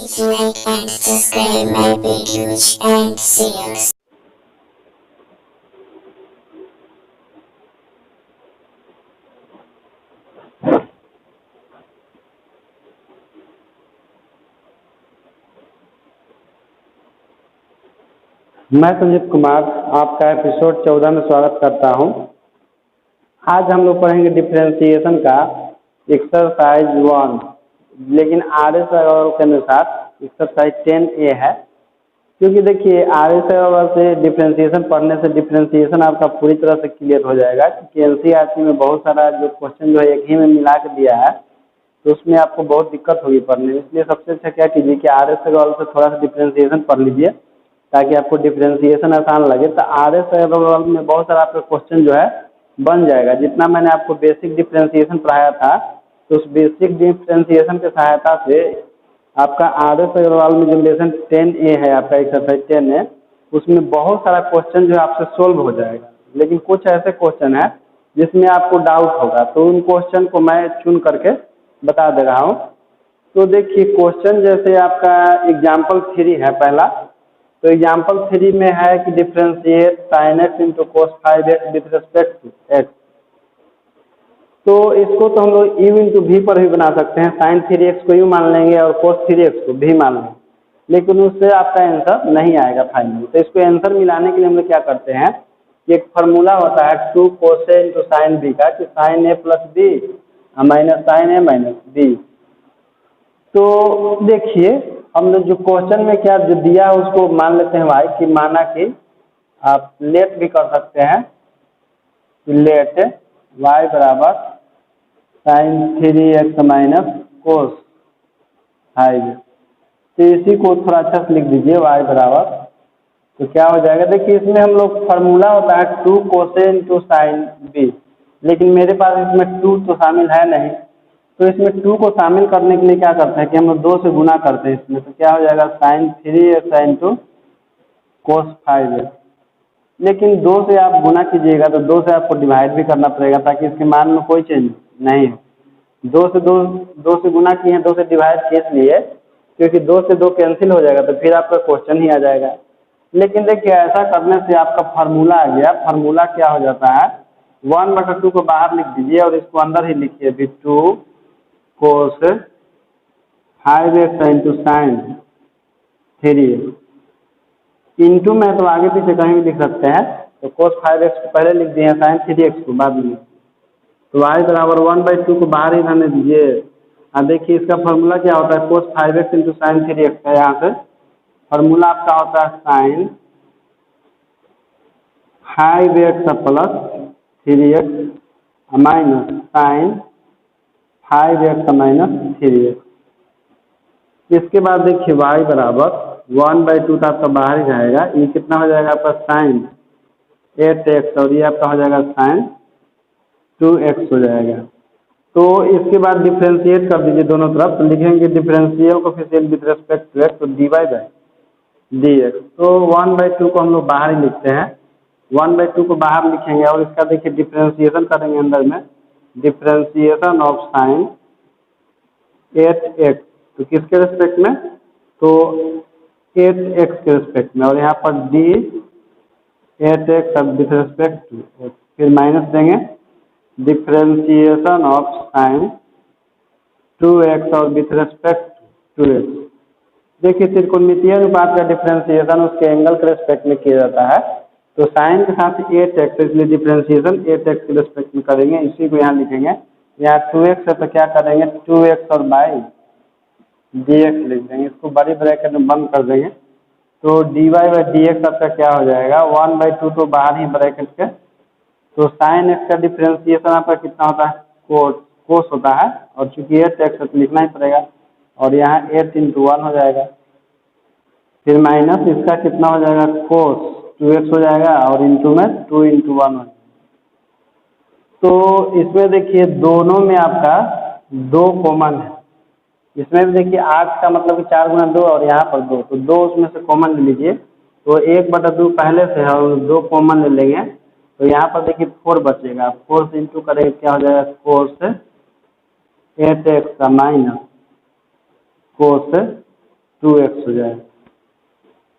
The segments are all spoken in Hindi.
to like and subscribe my videos and see us. मैं संजीत कुमार आपका एपिसोड 14 में स्वागत करता हूं। आज हम लोग पढ़ेंगे डिफरेंशिएशन का एक्सरसाइज 1, लेकिन RS अग्रवाल के अनुसार एक्सरसाइज 10A है। क्योंकि देखिए RS अग्रवाल से डिफरेंशिएशन पढ़ने से डिफरेंशिएशन आपका पूरी तरह से क्लियर हो जाएगा, क्योंकि NCERT में बहुत सारा जो क्वेश्चन जो है एक ही में मिला के दिया है, तो उसमें आपको बहुत दिक्कत होगी पढ़ने में। इसलिए सबसे अच्छा क्या कीजिए कि RS अग्रवाल से थोड़ा सा डिफरेंशिएशन पढ़ लीजिए ताकि आपको डिफरेंशिएशन आसान लगे। तो RS अग्रवाल में बहुत सारा आपका क्वेश्चन जो है बन जाएगा। जितना मैंने आपको बेसिक डिफरेंशिएशन पढ़ाया था, तो उस बेसिक डिफरेंशिएशन की सहायता से आपका RS अग्रवाल में जो लेसन 10A है, आपका एक्सरसाइज 10 है, उसमें बहुत सारा क्वेश्चन जो है आपसे सोल्व हो जाएगा। लेकिन कुछ ऐसे क्वेश्चन है जिसमें आपको डाउट होगा, तो उन क्वेश्चन को मैं चुन करके बता दे रहा हूँ। तो देखिए क्वेश्चन जैसे आपका एग्जाम्पल 3 है पहला। तो एग्जाम्पल 3 में है कि differentiate sin x into cos 5x with respect to x। तो इसको तो हम लोग u इंटू भी पर भी बना सकते हैं। sin 3x को u मान लेंगे और cos 3x को भी मान लेंगे, लेकिन उससे आपका आंसर नहीं आएगा फाइनल। तो इसको आंसर मिलाने के लिए हम लोग क्या करते हैं, एक फार्मूला होता है 2 cos a into sine B का, कि sin a plus B minus sine A minus B. तो देखिए हम लोग जो क्वेश्चन में क्या जो दिया है उसको मान लेते हैं y, कि माना कि आप लेट भी कर सकते हैं, लेट y बराबर sin 3x माइनस कोस 5। तो इसी को थोड़ा अच्छा से लिख दीजिए, y बराबर, तो क्या हो जाएगा। देखिए इसमें हम लोग फार्मूला होता है 2 cos a into sine B, लेकिन मेरे पास इसमें 2 तो शामिल है नहीं। तो इसमें 2 को शामिल करने के लिए क्या करते हैं कि हम लोग 2 से गुना करते हैं इसमें। तो क्या हो जाएगा sin 3x into cos 5x। लेकिन 2 से आप गुना कीजिएगा तो 2 से आपको डिवाइड भी करना पड़ेगा, ताकि इसके मान में कोई चेंज नहीं हो। 2 से गुना किए हैं, 2 से डिवाइड किए इसलिए क्योंकि 2 से 2 कैंसिल हो जाएगा, तो फिर आपका क्वेश्चन ही आ जाएगा। लेकिन देखिए ऐसा करने से आपका फार्मूला आ गया। फार्मूला क्या हो जाता है, 1/2 को बाहर लिख दीजिए और इसको अंदर ही लिखिए भी 2 कोस 5x into sine 3x। Into में तो आगे पीछे कहीं भी लिख सकते हैं। तो कोस 5x को पहले लिख दिए, साइन 3x को बाद में। तो y बराबर 1/2 को बाहर ही रहने दीजिए। अब देखिए इसका फार्मूला क्या होता है, कोस 5x इंटू साइन 3x का। यहाँ से फार्मूला आपका होता है sine 5x plus 3x minus sine 5x minus 3x। इसके बाद देखिए y बराबर 1/2 तो आपका बाहर ही जाएगा। ये कितना हो जाएगा आपका साइन 8x, और ये आपका हो जाएगा साइन 2x हो जाएगा। तो इसके बाद डिफ्रेंशिएट कर दीजिए दोनों तरफ। तो लिखेंगे differential coefficient with respect to x, तो dy बाई dx। तो 1/2 को हम लोग बाहर ही लिखते हैं, 1/2 को बाहर लिखेंगे और इसका देखिए डिफ्रेंशिएशन करेंगे अंदर में। डिफ्रेंशिएशन ऑफ साइन 8x, तो किसके रिस्पेक्ट में, तो 8x के रिस्पेक्ट में, और यहाँ पर d 8x with respect to x। फिर माइनस देंगे डिफ्रेंशिएशन ऑफ साइन 2x और विथ रिस्पेक्ट टू x। देखिए त्रिकोणमितीय अनुपात का डिफ्रेंशिएशन उसके एंगल के रिस्पेक्ट में किया जाता है। तो साइन के साथ 8x, इसलिए डिफ्रेंशिएशन 8x के रिस्पेक्ट में करेंगे। इसी को यहाँ लिखेंगे। यहाँ 2x है तो क्या करेंगे 2x और बाई dx लिख देंगे। इसको बड़ी ब्रैकेट में बंद कर देंगे। तो dy बाई dx आपका क्या हो जाएगा 1/2 तो बाहर ही ब्रैकेट के। तो साइन x का डिफ्रेंशिएशन आपका कितना होता है, कोस होता है, और चूंकि 8x है तो लिखना ही पड़ेगा, और यहाँ 8 इंटू 1 हो जाएगा। फिर माइनस इसका कितना हो जाएगा कोस 2x हो जाएगा, और इंटू में 2 इंटू 1 हो जाएगा। तो इसमें देखिए दोनों में आपका 2 कॉमन है। इसमें भी देखिए 8 का मतलब कि 4 गुना 2, और यहाँ पर 2, तो 2 उसमें से कॉमन ले लीजिए। तो 1/2 पहले से है और 2 कॉमन ले लेंगे। तो यहाँ पर देखिए 4 बचेगा। 4 से इंटू करेंगे क्या हो जाएगा कोस 8x का माइनस कोस 2x हो जाएगा।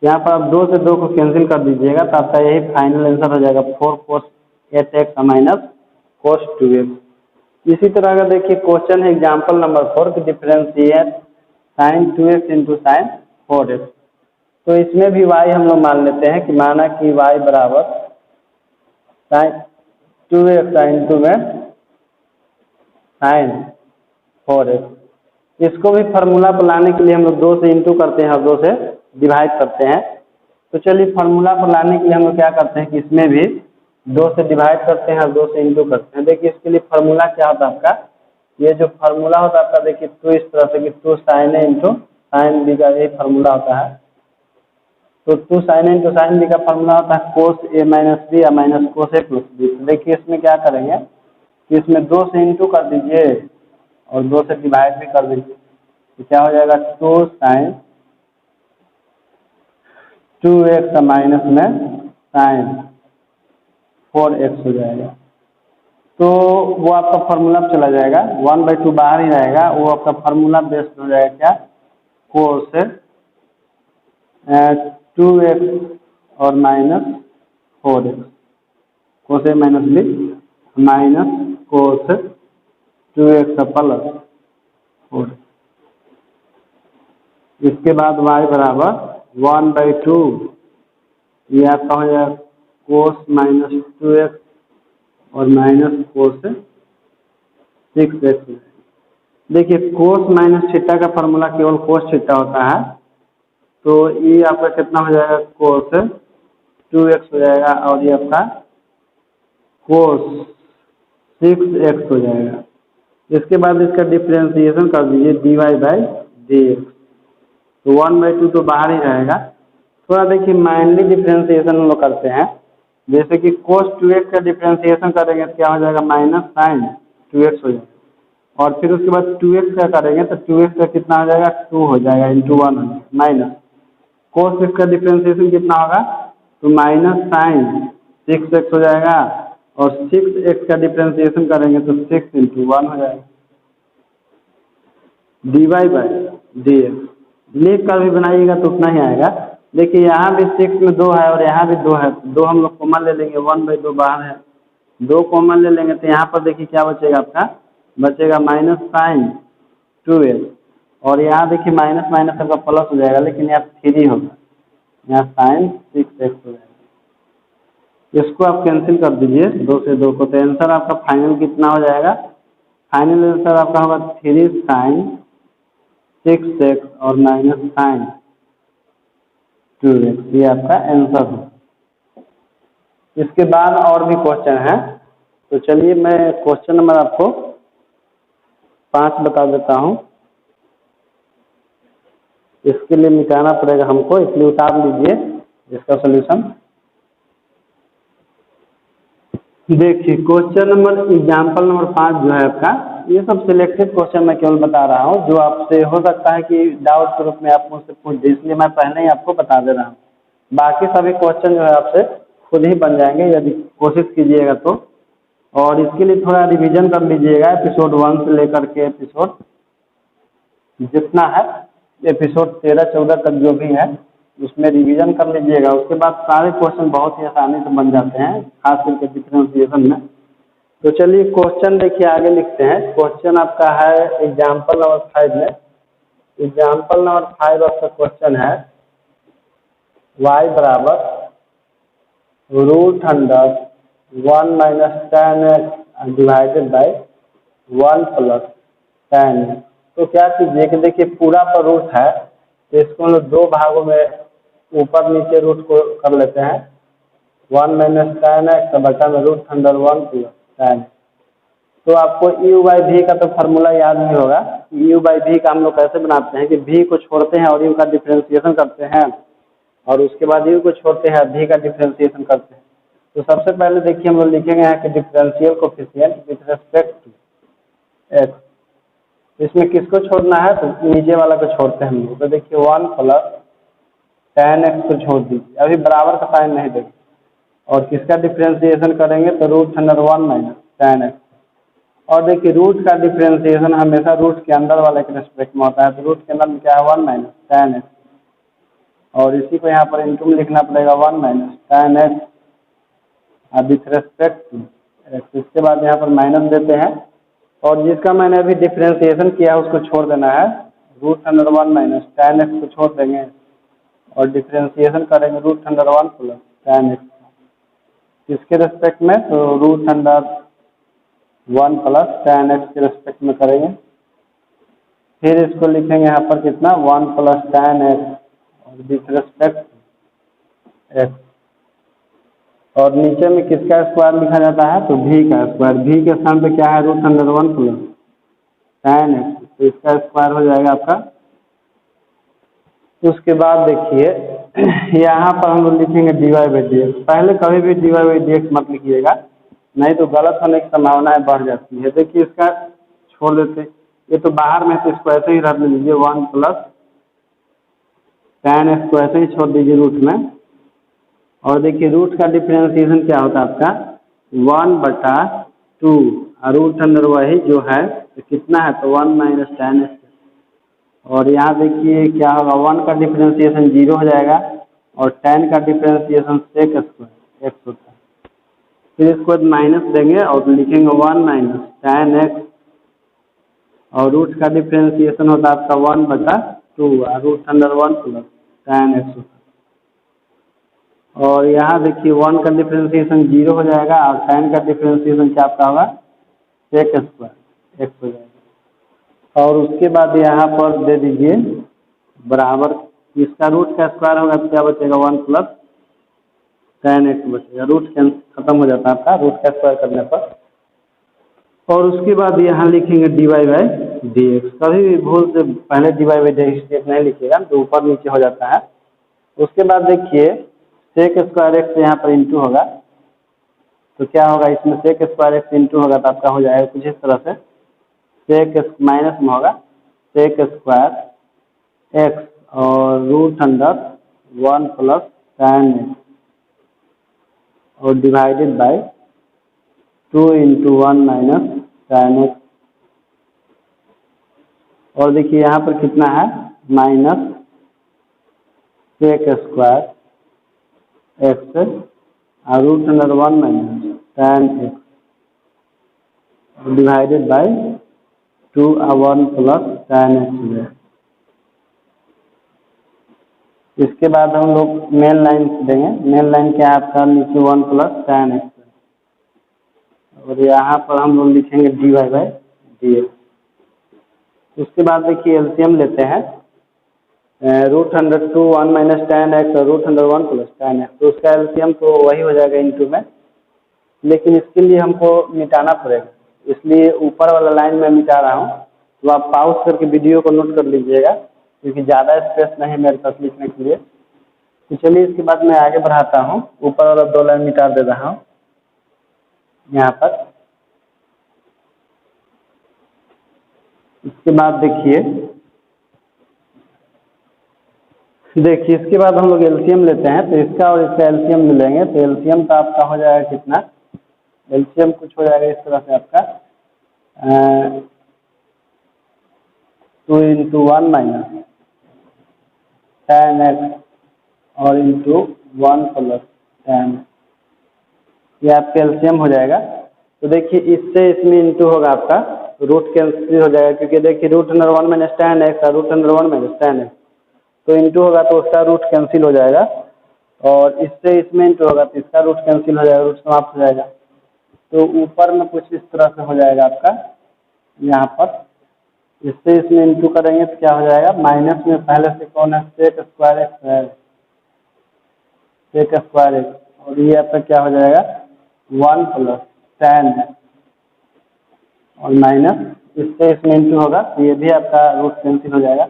यहाँ पर आप 2 से 2 को कैंसिल कर दीजिएगा तो आपका यही फाइनल आंसर हो जाएगा 4 cos 8x minus cos 2x। इसी तरह अगर देखिए क्वेश्चन है एग्जाम्पल नंबर 4 की differentiate sin 2x into sine 4x। तो इसमें भी y हम लोग मान लेते हैं कि माना कि y बराबर sin 2x इंटू में sin 4x। इसको भी फार्मूला पर लाने के लिए हम लोग 2 से इंटू करते हैं और 2 से डिवाइड करते हैं। तो चलिए फार्मूला पर लाने के लिए हम लोग क्या करते हैं कि इसमें भी 2 से डिवाइड करते हैं और 2 से इंटू करते हैं। देखिए इसके लिए फार्मूला क्या होता है आपका, ये जो फार्मूला होता है आपका देखिए 2 इस तरह से कि 2 sin a into sine B का यही फार्मूला होता है। तो 2 sin a into sine B का फार्मूला होता है cos a माइनस बी या minus cos a plus B. तो देखिए इसमें क्या करेंगे कि इसमें 2 से इंटू कर दीजिए और 2 से डिवाइड भी कर दीजिए। तो क्या हो जाएगा 2 sin 2x माइनस में sin 4x हो जाएगा। तो वो आपका फार्मूला चला जाएगा, 1/2 बाहर ही रहेगा, वो आपका फार्मूला बेस्ड हो जाएगा क्या cos 2x और minus 4x cos a minus B minus cos 2x plus 4। इसके बाद y बराबर 1/2, ये आपका हो जाएगा cos माइनस 2x और माइनस cos 6x। देखिए cos माइनस थीटा का फार्मूला केवल cos थीटा होता है। तो ये आपका कितना हो जाएगा cos 2x हो जाएगा और ये आपका cos 6x हो जाएगा। इसके बाद इसका डिफ्रेंसिएशन कर दीजिए dy/dx। तो 1/2 तो बाहर ही रहेगा। थोड़ा देखिए माइनली डिफ्रेंसिएशन हम लोग करते हैं, जैसे कि cos 2x का डिफ्रेंसिएशन करेंगे तो क्या हो जाएगा माइनस sin 2x हो जाएगा। और फिर उसके बाद 2x का करेंगे तो 2x का कितना हो जाएगा 2 हो जाएगा इंटू 1 हो जाएगा माइनस cos 6 का डिफ्रेंसिएशन कितना होगा तो माइनस sin 6x हो जाएगा और 6x का डिफ्रेंसिएशन करेंगे तो 6 इंटू 1 हो जाएगा dy/dx। लिख कर भी बनाइएगा तो उतना ही आएगा। देखिए यहाँ भी 6 में 2 है और यहाँ भी 2 है, 2 हम लोग कॉमन ले लेंगे, 1/2 बाहर है, 2 कॉमन ले लेंगे तो यहाँ पर देखिए क्या बचेगा आपका, बचेगा माइनस sin 2x और यहाँ देखिए माइनस माइनस आपका प्लस हो जाएगा, लेकिन यहाँ 3 होगा, यहाँ sin 6x हो जाएगा। इसको आप कैंसिल कर दीजिए 2 से 2 को, तो आंसर आपका फाइनल कितना हो जाएगा, फाइनल आंसर आपका होगा 3 sin 6x और माइनस sin 2x, ये आपका आंसर है। इसके बाद और भी क्वेश्चन है, तो चलिए मैं क्वेश्चन नंबर आपको 5 बता देता हूँ। इसके लिए मिटाना पड़ेगा हमको, इसलिए उतार लीजिए इसका सॉल्यूशन। देखिए क्वेश्चन नंबर एग्जाम्पल नंबर 5 जो है आपका, ये सब सिलेक्टेड क्वेश्चन मैं केवल बता रहा हूँ जो आपसे हो सकता है कि डाउट के रूप में आप मुझसे पूछ दें, इसलिए मैं पहले ही आपको बता दे रहा हूँ। बाकी सभी क्वेश्चन जो है आपसे खुद ही बन जाएंगे यदि कोशिश कीजिएगा तो। और इसके लिए थोड़ा रिवीजन कर लीजिएगा, एपिसोड 1 से लेकर के एपिसोड जितना है, एपिसोड 13-14 तक जो भी है उसमें रिवीजन कर लीजिएगा। उसके बाद सारे क्वेश्चन बहुत ही आसानी से बन जाते हैं, खास करके डिफरेंशिएशन में। तो चलिए क्वेश्चन देखिए आगे लिखते हैं। क्वेश्चन आपका है एग्जाम्पल नंबर 5 में, एग्जाम्पल नंबर 5 आपका क्वेश्चन है y बराबर √100 minus tan x divided by 1 plus tan x। तो क्या कीजिए कि देखिए पूरा पर रूट है तो इसको हम लोग 2 भागों में ऊपर नीचे रूट को कर लेते हैं, 1 माइनस tan x बटा में √100 प्लस tan। तो आपको u/v का तो फार्मूला याद नहीं होगा। u/v का हम लोग कैसे बनाते हैं कि v को छोड़ते हैं और u का डिफ्रेंशिएशन करते हैं और उसके बाद u को छोड़ते हैं v का डिफ्रेंशिएशन करते हैं। तो सबसे पहले देखिए हम लोग लिखेंगे यहाँ कि differential coefficient with respect to x। इसमें किसको छोड़ना है तो नीचे वाला को छोड़ते हैं हम लोग। तो देखिए 1 प्लस tan x को छोड़ दीजिए, अभी बराबर का साइन नहीं देंगे। और किसका डिफ्रेंशिएशन करेंगे तो √100 माइनस tan x। और देखिए रूट का डिफरेंशिएशन हमेशा रूट के अंदर वाले के रिस्पेक्ट में होता है, तो रूट के अंदर में क्या है 1 माइनस tan x, और इसी को यहाँ पर इंटू में लिखना पड़ेगा 1 minus tan x with respect to x। इसके बाद यहाँ पर माइनस देते हैं, और जिसका मैंने अभी डिफरेंशिएशन किया है उसको छोड़ देना है, √1 माइनस tan x को छोड़ देंगे और डिफरेंशिएशन करेंगे √1 प्लस tan x इसके रेस्पेक्ट में, तो √1 प्लस tan x के रेस्पेक्ट में करेंगे। फिर इसको लिखेंगे यहाँ पर कितना 1 प्लस tan x और विथ रेस्पेक्ट x, और नीचे में किसका स्क्वायर लिखा जाता है, तो v का स्क्वायर। v के स्थान पे क्या है √1 प्लस tan x, तो इसका स्क्वायर हो जाएगा आपका। उसके बाद देखिए यहाँ पर हम लोग लिखेंगे dy/dx। पहले कभी भी dy/dx मत लिखिएगा, नहीं तो गलत होने की संभावनाएं बढ़ जाती है। देखिए इसका छोड़ देते, ये तो बाहर में, तो इसको ऐसे ही रख लीजिए 1 प्लस tan x को ऐसे ही छोड़ दीजिए रूट में। और देखिए रूट का डिफरेंशिएशन क्या होता है आपका 1/2, और रूट अंदर वही जो है तो कितना है, तो 1 माइनस tan x। और यहाँ देखिए क्या होगा 1 का डिफरेंशिएशन 0 हो जाएगा, और tan का डिफरेंशिएशन sec स्क्वायर x होता है। फिर इसको माइनस देंगे और लिखेंगे 1 माइनस tan x, और रूट का डिफरेंशिएशन होता है आपका 1/2 और √1 प्लस tan x होता है। और यहाँ देखिए 1 का डिफरेंशिएशन 0 हो जाएगा, और tan का डिफरेंशिएशन क्या आपका होगा sec स्क्वायर x हो जाएगा। और उसके बाद यहाँ पर दे दीजिए बराबर, इसका रूट का स्क्वायर होगा तो क्या बचेगा 1 प्लस tan x बचेगा, रूट खत्म हो जाता है आपका रूट का स्क्वायर करने पर। और उसके बाद यहाँ लिखेंगे dy/dx। कभी भी भूल से पहले dy/dx नहीं लिखिएगा तो ऊपर नीचे हो जाता है। उसके बाद देखिए sec स्क्वायर x यहाँ पर इंटू होगा, तो क्या होगा इसमें sec स्क्वायर x इंटू होगा तो आपका हो जाएगा कुछ इस तरह से, sec माइनस में होगा sec स्क्वायर x और √1 प्लस tan x और divided by 2 × 1 minus tan x। और देखिए यहाँ पर कितना है माइनस sec स्क्वायर x और √1 minus tan x divided by 2 और 1 प्लस tan x है। इसके बाद हम लोग मेन लाइन देंगे, मेन लाइन क्या है आपका नीचे 1 प्लस tan x, और यहाँ पर हम लोग लिखेंगे dy/dx। उसके बाद देखिए एलसीएम लेते हैं, √2 1 माइनस tan x और √1 प्लस tan x, तो उसका एलसीएम तो वही हो जाएगा इंटू में, लेकिन इसके लिए हमको मिटाना पड़ेगा, इसलिए ऊपर वाला लाइन में मिटा रहा हूँ। तो आप पॉज करके वीडियो को नोट कर लीजिएगा, क्योंकि ज़्यादा स्पेस नहीं मेरे पास लिखने के लिए। तो चलिए इसके बाद मैं आगे बढ़ाता हूँ, ऊपर वाला 2 लाइन मिटा दे रहा हूँ यहाँ पर। इसके बाद देखिए इसके बाद हम लोग एलसीएम लेते हैं, तो इसका और इसका एलसीएम मिलेंगे, तो एलसीएम तो आपका हो जाएगा कितना, एलसीएम कुछ हो जाएगा इस तरह से आपका 2 × 1 माइनस tan x और इंटू 1 प्लस tan, ये आपका एलसीएम हो जाएगा। तो देखिए इससे इसमें इंटू होगा आपका, रूट कैंसिल हो जाएगा, क्योंकि देखिए √1 माइनस tan x और √1 माइनस tan x, तो इंटू होगा तो उसका रूट कैंसिल हो जाएगा, और इससे इसमें इंटू होगा तो इसका रूट कैंसिल हो जाएगा, रूट समाप्त हो जाएगा। तो ऊपर में कुछ इस तरह से हो जाएगा आपका, यहाँ पर इससे इसमें इंटू करेंगे तो क्या हो जाएगा, माइनस में पहले से कौन है sec स्क्वायर x है, sec स्क्वायर x, और ये आपका क्या हो जाएगा 1 प्लस tan है, और माइनस इससे इसमें इंटू होगा तो ये भी आपका रूट कैंसिल हो जाएगा।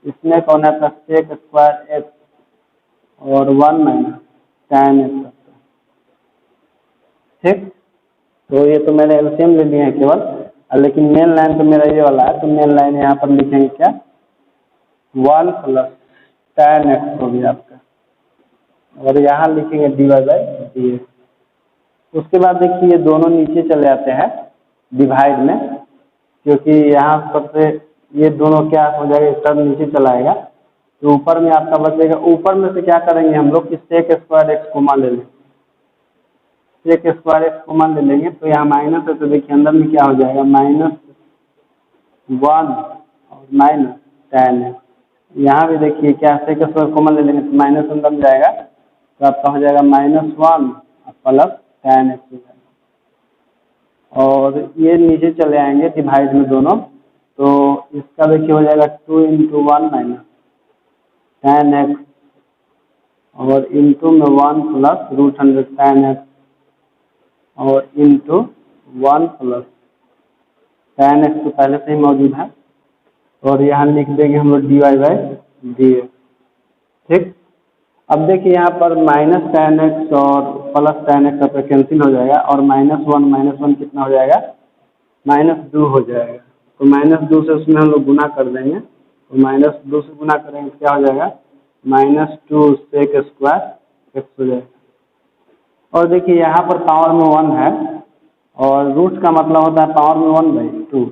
इसमें कौन है आपका sec स्क्वायर x और 1 माइनस tan x, ठीक। तो ये तो मैंने एलसीएम ले लिए हैं केवल, लेकिन मेन लाइन तो मेरा ये वाला है, तो मेन लाइन यहाँ पर लिखेंगे क्या 1 प्लस tan x हो गया आपका, और यहाँ लिखेंगे dy/dx। उसके बाद देखिए ये दोनों नीचे चले आते हैं, डिवाइड में, क्योंकि यहाँ सबसे ये दोनों क्या हो जाएगा, एक टर्म नीचे चला आएगा तो ऊपर में आपका बचेगा। ऊपर में से क्या करेंगे हम लोग कि सेक स्क्वायर एक्स कॉमन ले लेंगे, सेक स्क्वायर एक्स कॉमन ले लेंगे तो यहाँ माइनस है तो देखिए अंदर में क्या हो जाएगा, -1 और माइनस tan एक्स। यहाँ भी देखिए क्या सेक स्क्वायर कॉमन ले लेंगे तो माइनस अंदर में जाएगा तो आपका हो जाएगा -1 प्लस tan एक्स हो जाएगा। और ये नीचे चले आएंगे डिवाइड में दोनों, तो इसका देखिए हो जाएगा 2 × 1 माइनस tan एक्स और इंटू में 1 प्लस √100 tan एक्स और इंटू 1 प्लस tan एक्स तो पहले से ही मौजूद है और यहाँ लिख देंगे हम लोग dy/dx। ठीक, अब देखिए यहाँ पर -tan एक्स और प्लस tan एक्स आपका कैंसिल हो जाएगा और -1 कितना हो जाएगा, -2 हो जाएगा। तो -2 से उसमें हम लोग गुना कर देंगे, तो -2 से गुना करेंगे तो क्या हो जाएगा, -2 सेक स्क्वायर एक्स हो जाएगा। और देखिए यहाँ पर पावर में 1 है और रूट का मतलब होता है पावर में 1/2,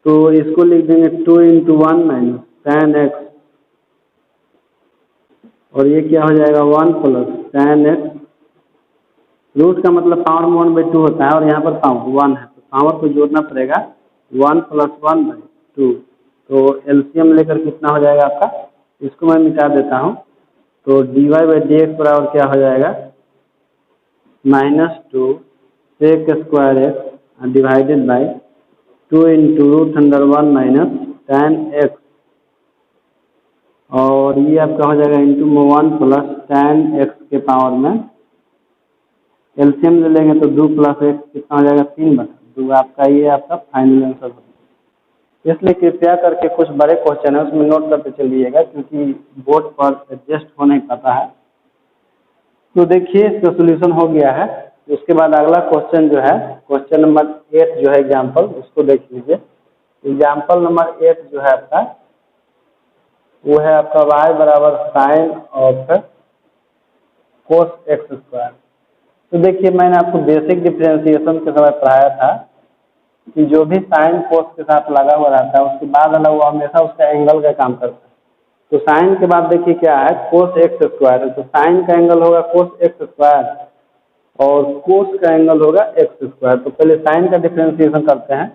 तो इसको लिख देंगे 2 × 1 माइनस tan एक्स और ये क्या हो जाएगा 1 प्लस tan एक्स। रूट का मतलब पावर में 1/2 होता है और यहाँ पर पावर 1 है तो पावर को जोड़ना पड़ेगा, 1 + 1/2, तो एलसीएम लेकर कितना हो जाएगा आपका, इसको मैं मिटा देता हूँ। तो dy/dx बराबर क्या हो जाएगा, -2 sec square X divided by 2 × √100 minus tan X और ये आपका हो जाएगा इंटू में 1 प्लस tan एक्स के पावर में एलसीएम ले लेंगे तो 2 + 1 कितना हो जाएगा, 3/2 आपका, ये आपका फाइनल आंसर होगा। इसलिए कृपया करके कुछ बड़े क्वेश्चन है उसमें नोट करते चलिएगा क्योंकि बोर्ड पर एडजस्ट हो नहीं पाता है। तो देखिए इसका सोल्यूशन हो गया है। उसके बाद अगला क्वेश्चन जो है, क्वेश्चन नंबर 8 जो है एग्जाम्पल, उसको देख लीजिए। एग्जाम्पल नंबर 8 जो है आपका वो है आपका y बराबर sine of cos x square. तो देखिए मैंने आपको बेसिक डिफरेंशिएशन के समय पढ़ाया था कि जो भी साइन कोस के साथ लगा हुआ रहता है उसके बाद अलग हुआ हमेशा उसका एंगल का काम करता है। तो साइन के बाद देखिए क्या है, कोस एक्स स्क्वायर है, तो साइन का एंगल होगा कोस एक्स स्क्वायर और कोस का एंगल होगा एक्स स्क्वायर। तो पहले साइन का डिफरेंशिएशन करते हैं,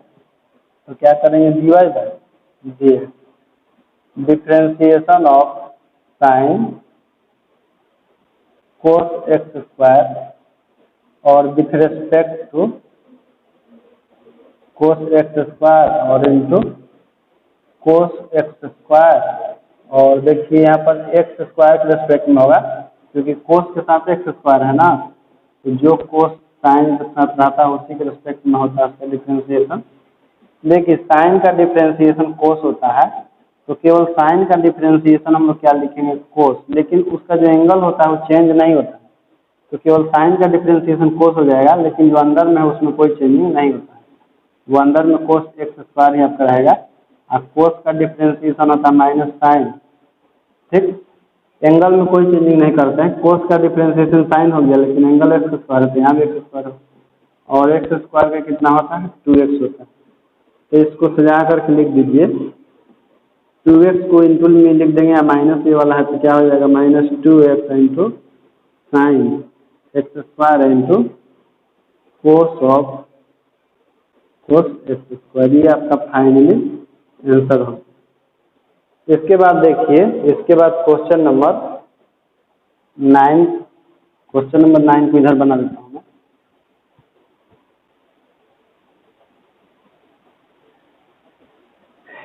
तो क्या करेंगे, dy/dx, differentiation of sine cos x square और with respect to cos x square और इंटू कोस एक्स स्क्वायर। और देखिए यहाँ पर एक्स स्क्वायर के रिस्पेक्ट में होगा क्योंकि कोस के साथ एक्स स्क्वायर है ना, तो जो कोस साइन के साथ रहता है उसी के रिस्पेक्ट में होता है उसका डिफरेंशिएशन। देखिए साइन का डिफरेंशिएशन कोस होता है तो केवल साइन का डिफरेंशिएशन हम लोग क्या लिखेंगे, कोस, लेकिन उसका जो एंगल होता है वो चेंज नहीं होता है। तो केवल साइन का डिफरेंशिएशन कोस हो जाएगा, लेकिन जो अंदर में है उसमें कोई चेंजिंग नहीं होता है, वो अंदर में कोस एक्स स्क्वायर ही आपका रहेगा। और कोस का डिफरेंशिएशन होता है माइनस साइन। ठीक, एंगल में कोई चेंजिंग नहीं करते हैं, कोस का डिफरेंशिएशन साइन हो गया लेकिन एंगल एक्स स्क्वायर है तो यहाँ भी एक्स स्क्वायर हो और एक्स स्क्वायर का कितना होता है, 2x होता है। तो इसको सजा करके लिख दीजिए, 2x को इंटू में लिख देंगे या माइनस ये वाला है तो क्या हो जाएगा, -2x into sine x square into cos of cos x square, ये आपका फाइनली आंसर हो। इसके बाद देखिए, इसके बाद क्वेश्चन नंबर 9, क्वेश्चन नंबर 9 को इधर बना देता हूँ मैं।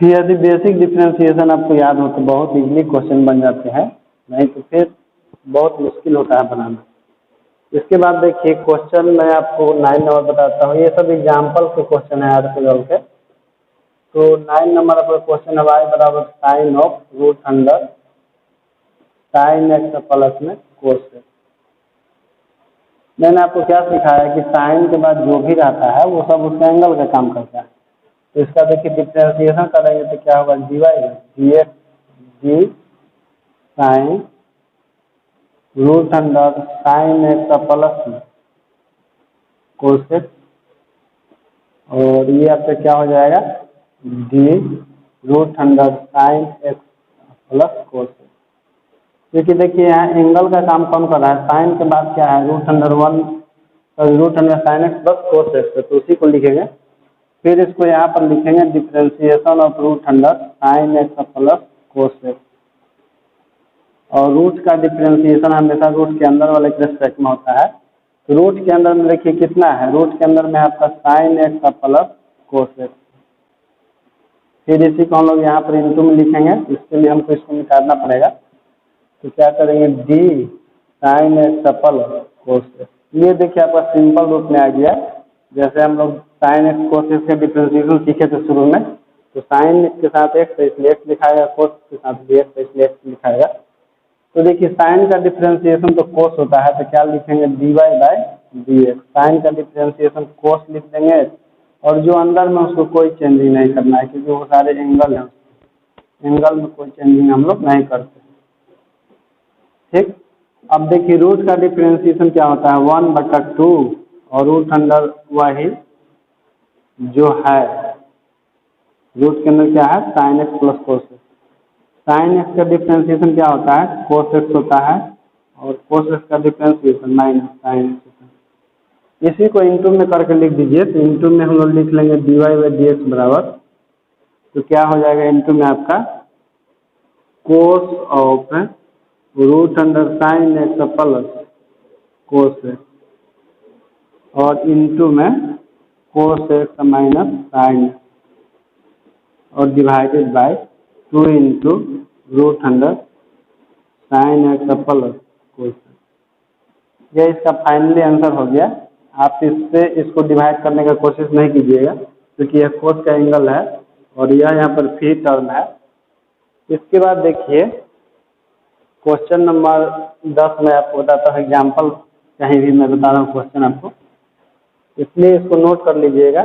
यदि बेसिक डिफरेंशिएशन आपको याद हो तो बहुत इजीली क्वेश्चन बन जाते हैं, नहीं तो फिर बहुत मुश्किल होता है बनाना। इसके बाद देखिए क्वेश्चन मैं आपको 9 नंबर बताता हूँ, ये सब एग्जाम्पल के क्वेश्चन है आर्टिकल के। तो 9 नंबर आपका क्वेश्चन है y बराबर sine of √100 sine X plus में कोस एक्स। मैंने आपको क्या सिखाया कि साइन के बाद जो भी रहता है वो सब उसका एंगल का काम करता है। तो इसका देखिए डिफरेंशिएशन करेंगे तो क्या होगा, dy/dx D sine √100 sine X plus में कोस एक्स और ये आपका क्या हो जाएगा, D root under sine X plus cos. क्योंकि देखिए यहाँ एंगल का काम कौन कर रहा है, साइन के बाद क्या है, root under one, root under sine X plus cos X, तो उसी को लिखेंगे। फिर इसको यहाँ पर लिखेंगे differentiation of root under sine X plus cos X. और रूट का डिफ्रेंसिएशन हमेशा रूट के अंदर वाले के रेस्पेक्ट में होता है। तो रूट के अंदर में देखिए कितना है, रूट के अंदर में आपका sign X plus cos x. फिर इसी को हम लोग यहाँ पर इंटू में लिखेंगे, इसके लिए हमको इसको निकालना पड़ेगा। तो क्या करेंगे, D sign X plus cos x. ये देखिए आपका सिंपल रूप में आ गया। जैसे हम लोग साइन एक्स कोस एक्स का डिफ्रेंसिएशन सीखे थे शुरू में, तो साइन के साथ एक्स है इसलिए एक्स लिखाएगा, कोस के साथ भी एक्स है इसलिए एक्स लिखाएगा। तो देखिए साइन का डिफ्रेंसिएशन तो कोस होता है, तो क्या लिखेंगे, D Y by D X. Sine का डिफ्रेंसिएशन कोस लिख देंगे, और जो अंदर में उसको कोई चेंजिंग नहीं करना है, क्योंकि वो सारे एंगल हैं, एंगल में कोई चेंजिंग हम लोग नहीं करते। ठीक, अब देखिए रूट का डिफ्रेंसिएशन क्या होता है, 1/2 और रूट अंडर वही जो है, रूट के अंदर क्या है, sign X plus cos x. Sine x का डिफ्रेंसिएशन क्या होता है, कोस एक्स होता है, और कोस एक्स का डिफ्रेंसिएशन माइनस साइन एक्स। इसी को इंटू में करके लिख दीजिए। तो इंटू में हम लोग लिख लेंगे D Y by D X बराबर, तो क्या हो जाएगा इंटू में आपका cos of root under sine X plus cos X, और इंटू में कोस एक्स माइनस साइन, और divided by 2 into root under sine X plus cos. ये इसका फाइनली आंसर हो गया। आप इससे इसको डिवाइड करने का कोशिश नहीं कीजिएगा, क्योंकि यह कोस का एंगल है और यह यहाँ पर फ्री टर्म है। इसके बाद देखिए क्वेश्चन नंबर 10 में आपको बताता हूँ एग्जाम्पल, कहीं भी मैं बता रहा हूँ क्वेश्चन आपको, इसलिए इसको नोट कर लीजिएगा।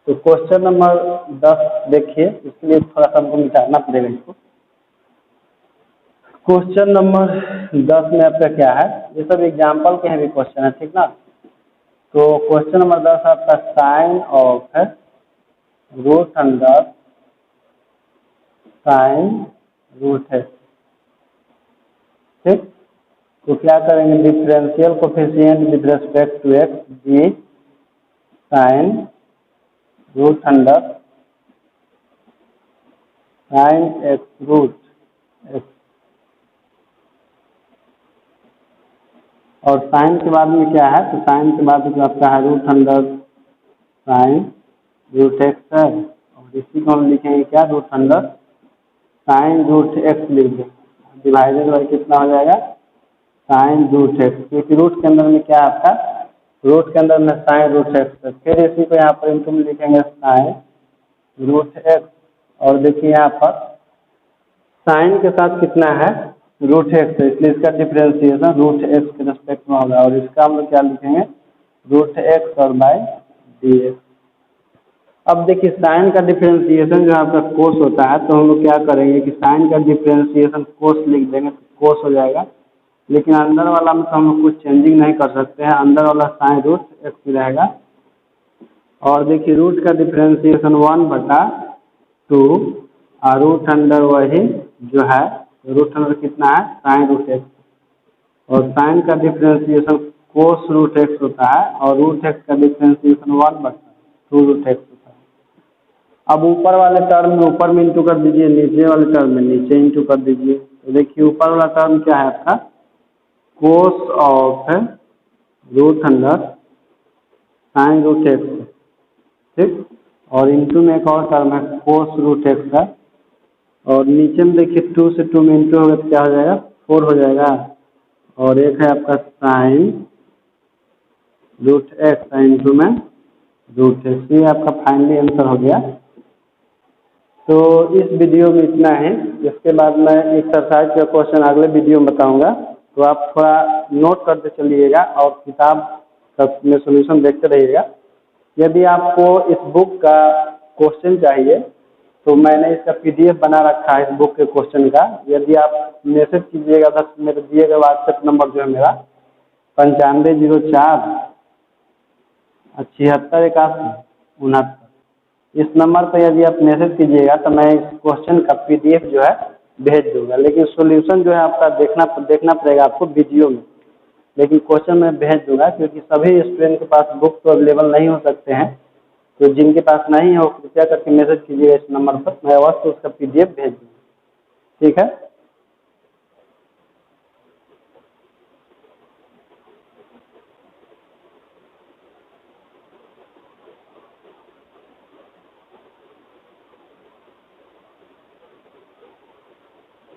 तो क्वेश्चन नंबर 10 देखिए, इसके लिए थोड़ा सा हमको मिटाना पड़ेगा इसको। क्वेश्चन नंबर 10 में आपका क्या है, ये सब एग्जाम्पल के हैं भी क्वेश्चन है, ठीक ना। तो क्वेश्चन नंबर 10 आपका sine of root under sine root है, ठीक। तो क्या करेंगे, differential coefficient with respect to X D sine root under sine X root X, और साइन के बाद में क्या है, तो साइन के बाद में आपका है root under sine root X है, और इसी को हम लिखेंगे क्या, root under sine root X लिख दें, डिवाइडेड बाई कितना हो जाएगा, साइन रूट एक्स, क्योंकि रूट के अंदर में क्या है आपका, रूट के अंदर में साइन रूट एक्स है। फिर इसी को यहाँ पर इंटू में लिखेंगे साइन रूट एक्स, और देखिए यहाँ पर साइन के साथ कितना है, रूट एक्स है, इसलिए इसका डिफरेंशिएशन रूट एक्स के रेस्पेक्ट में होगा, और इसका हम लोग क्या लिखेंगे, रूट एक्स और बाई डी एक्स। अब देखिए साइन का डिफरेंशिएशन जो आपका कोस होता है, तो हम लोग क्या करेंगे कि साइन का डिफरेंशिएशन कोस लिख देंगे, तो कोस हो जाएगा। लेकिन अंदर वाला में तो हम लोग कुछ चेंजिंग नहीं कर सकते हैं, अंदर वाला साइन रूट एक्स रहेगा। और देखिए रूट का डिफरेंशिएशन 1/2 और रूट अंडर वही जो है, रूट अंडर कितना है, साइन रूट एक्स, और साइन का डिफरेंशिएशन कोस रूट एक्स होता है, और रूट एक्स का डिफरेंशिएशन 1/2 रूट एक्स होता है। अब ऊपर वाले टर्म में ऊपर में इंटू कर दीजिए, नीचे वाले टर्म में नीचे इंटू कर दीजिए। तो देखिए ऊपर वाला टर्म क्या है आपका, cos of root under sine root X, ठीक, और इंटू में एक और टर्म है कोस रूट एक्स है, और नीचे में देखिए 2 से 2 में इंटू होगा तो क्या हो जाएगा, 4 हो जाएगा, और एक है आपका साइन रूट एक्स इंटू में रूट एक्स। ये आपका फाइनली आंसर हो गया। तो इस वीडियो में इतना है, इसके बाद मैं एक्सरसाइज का क्वेश्चन अगले वीडियो में बताऊंगा, तो आप थोड़ा नोट करते चलिएगा और किताब में सॉल्यूशन देखते रहिएगा। यदि आपको इस बुक का क्वेश्चन चाहिए तो मैंने इसका PDF बना रखा है इस बुक के क्वेश्चन का। यदि आप मैसेज कीजिएगा तो मेरे दिए गए व्हाट्सएप नंबर जो है मेरा 9504 76 81 69। इस नंबर पर यदि आप मैसेज कीजिएगा तो मैं इस क्वेश्चन का PDF जो है भेज दूंगा, लेकिन सॉल्यूशन जो है आपका देखना पड़ेगा आपको वीडियो में, लेकिन क्वेश्चन मैं भेज दूंगा क्योंकि सभी स्टूडेंट के पास बुक तो अवेलेबल नहीं हो सकते हैं। तो जिनके पास नहीं है वो कृपया करके मैसेज कीजिएगा इस नंबर पर, मैं अवश्य उसका PDF भेज दूँगा। ठीक है।